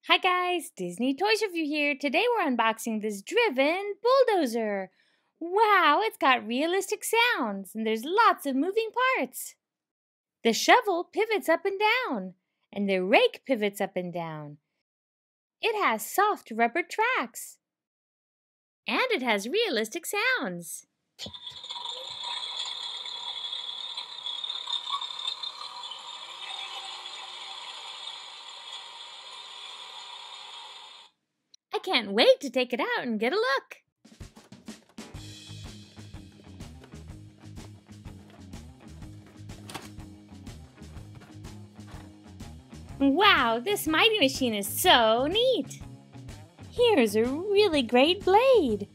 Hi guys, Disney Toys Review here. Today we're unboxing this Driven Bulldozer. Wow, it's got realistic sounds and there's lots of moving parts. The shovel pivots up and down and the rake pivots up and down. It has soft rubber tracks and it has realistic sounds. I can't wait to take it out and get a look. Wow, this mighty machine is so neat. Here's a really great blade.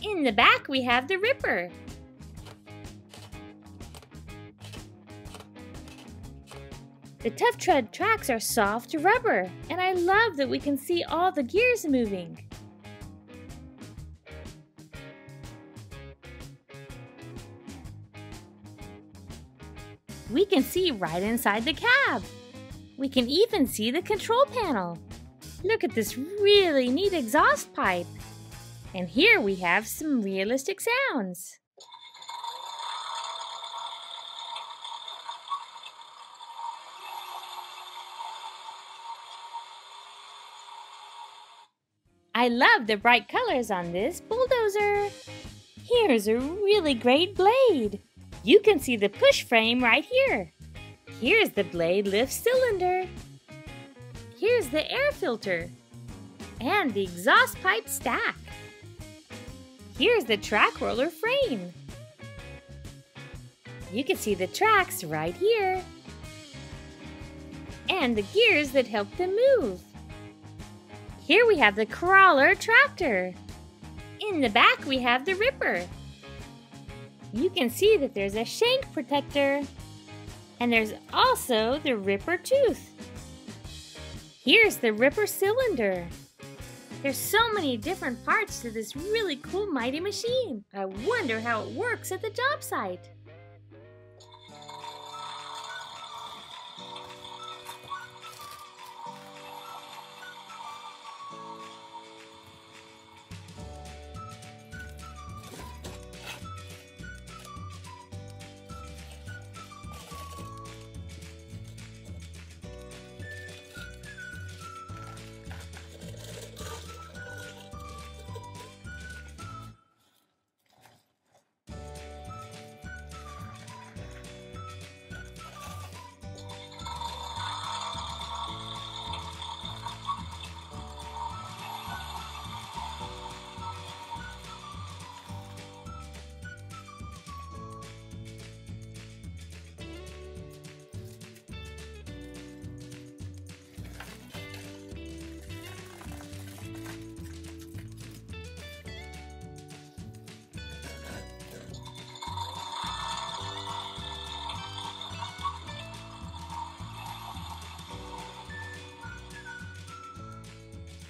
In the back, we have the ripper. The tough tread tracks are soft rubber, and I love that we can see all the gears moving. We can see right inside the cab. We can even see the control panel. Look at this really neat exhaust pipe. And here we have some realistic sounds. I love the bright colors on this bulldozer. Here's a really great blade. You can see the push frame right here. Here's the blade lift cylinder. Here's the air filter and the exhaust pipe stack. Here's the track roller frame. You can see the tracks right here and the gears that help them move. Here we have the crawler tractor. In the back we have the ripper. You can see that there's a shank protector and there's also the ripper tooth. Here's the ripper cylinder. There's so many different parts to this really cool mighty machine. I wonder how it works at the job site.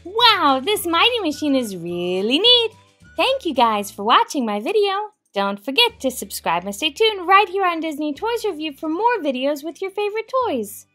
Wow, this mighty machine is really neat. Thank you guys for watching my video. Don't forget to subscribe and stay tuned right here on Disney Toys Review for more videos with your favorite toys.